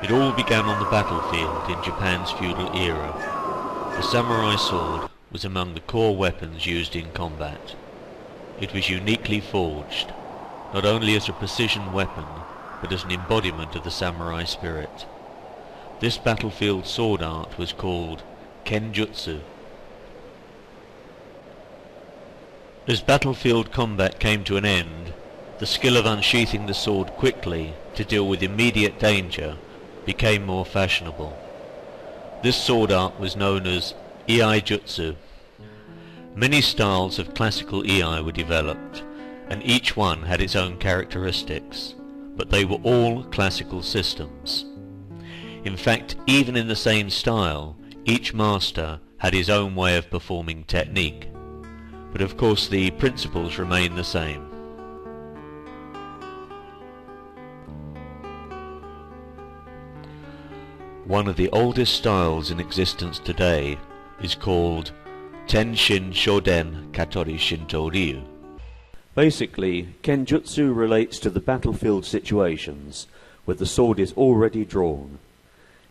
It all began on the battlefield in Japan's feudal era. The samurai sword was among the core weapons used in combat. It was uniquely forged, not only as a precision weapon, but as an embodiment of the samurai spirit. This battlefield sword art was called kenjutsu. As battlefield combat came to an end, the skill of unsheathing the sword quickly to deal with immediate danger became more fashionable. This sword art was known as Iaijutsu. Many styles of classical Iai were developed, and each one had its own characteristics, but they were all classical systems. In fact, even in the same style, each master had his own way of performing technique, but of course the principles remain the same. One of the oldest styles in existence today is called Tenshin Shoden Katori Shinto Ryu. Basically, kenjutsu relates to the battlefield situations where the sword is already drawn.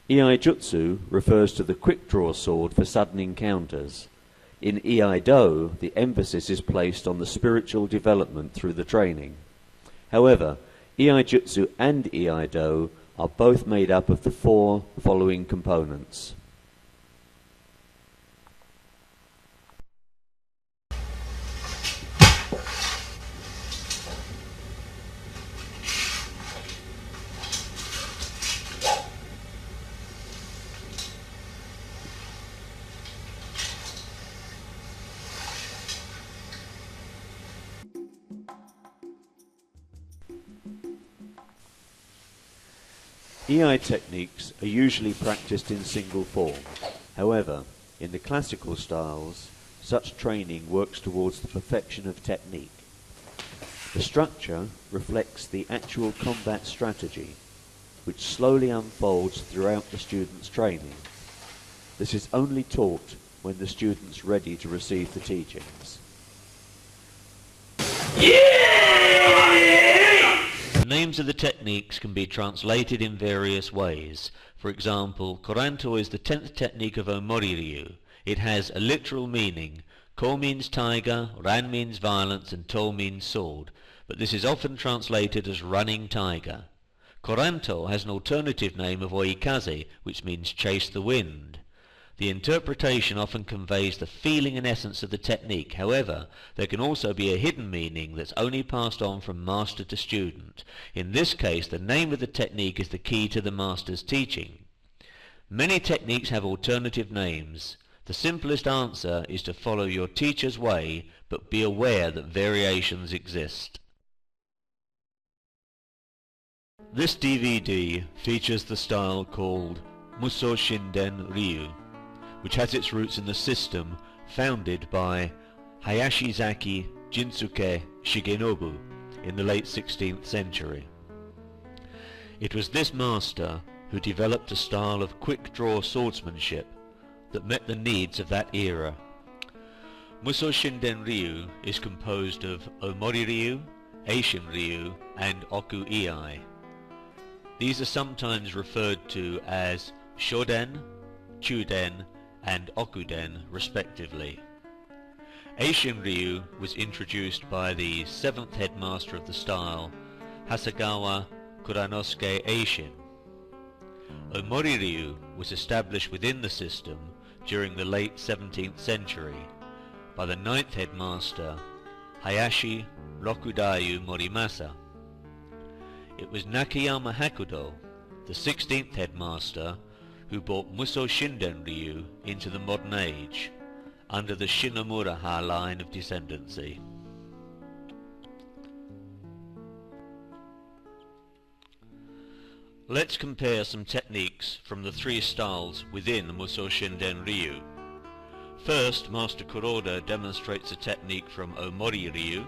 Iaijutsu refers to the quick-draw sword for sudden encounters. In Iaido, the emphasis is placed on the spiritual development through the training. However, Iaijutsu and Iaido are both made up of the four following components. Iai techniques are usually practiced in single form. However, in the classical styles, such training works towards the perfection of technique. The structure reflects the actual combat strategy, which slowly unfolds throughout the student's training. This is only taught when the student's ready to receive the teachings. The names of the techniques can be translated in various ways. For example, Koranto is the 10th technique of Omori Ryu. It has a literal meaning. Ko means tiger, Ran means violence, and To means sword, but this is often translated as running tiger. Koranto has an alternative name of Oikaze, which means chase the wind. The interpretation often conveys the feeling and essence of the technique. However, there can also be a hidden meaning that's only passed on from master to student. In this case, the name of the technique is the key to the master's teaching. Many techniques have alternative names. The simplest answer is to follow your teacher's way, but be aware that variations exist. This DVD features the style called Muso Shinden Ryu, which has its roots in the system founded by Hayashizaki Jinsuke Shigenobu in the late 16th century. It was this master who developed a style of quick-draw swordsmanship that met the needs of that era. Muso Shinden Ryu is composed of Omori Ryu, Eishin Ryu, and Oku Iai. These are sometimes referred to as Shoden, Chuden, and Okuden, respectively. Eishin Ryu was introduced by the 7th headmaster of the style, Hasegawa Kuranosuke Eishin. Omori Ryu was established within the system during the late 17th century by the 9th headmaster, Hayashi Rokudayu Morimasa. It was Nakayama Hakudo, the 16th headmaster, who brought Muso Shinden Ryu into the modern age, under the Shinomura-ha line of descendancy. Let's compare some techniques from the three styles within Muso Shinden Ryu. First, Master Kuroda demonstrates a technique from Omori Ryu,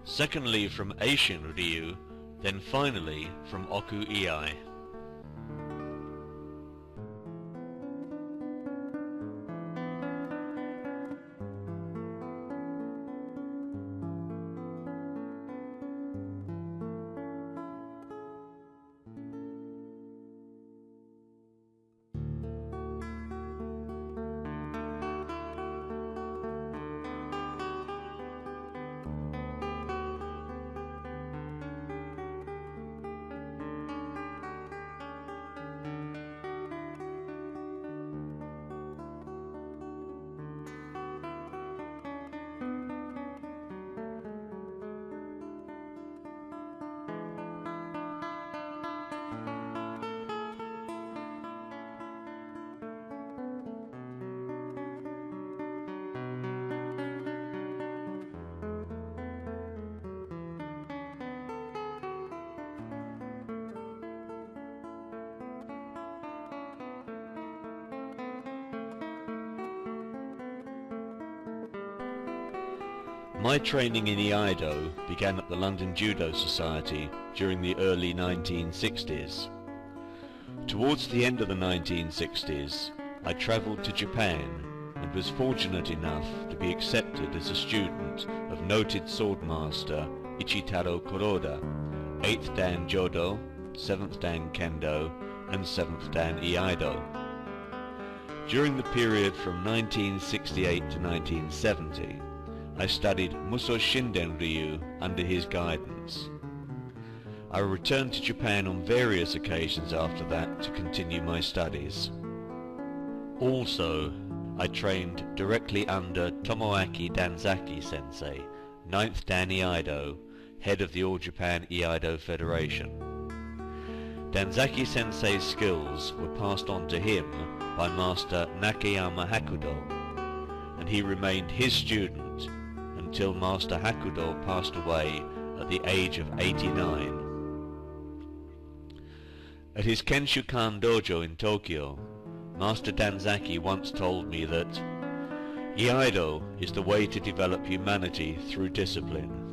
secondly from Eishin Ryu, then finally from Oku Iai. My training in Iaido began at the London Judo Society during the early 1960s. Towards the end of the 1960s, I travelled to Japan and was fortunate enough to be accepted as a student of noted swordmaster Ichitaro Kuroda, 8th Dan Jodo, 7th Dan Kendo, and 7th Dan Iaido. During the period from 1968 to 1970, I studied Muso Shinden Ryu under his guidance. I returned to Japan on various occasions after that to continue my studies. Also, I trained directly under Tomoaki Danzaki Sensei, 9th Dan Iaido, head of the All Japan Iaido Federation. Danzaki Sensei's skills were passed on to him by Master Nakayama Hakudo, and he remained his student until Master Hakudo passed away at the age of 89. At his Kenshukan dojo in Tokyo, Master Danzaki once told me that Iaido is the way to develop humanity through discipline.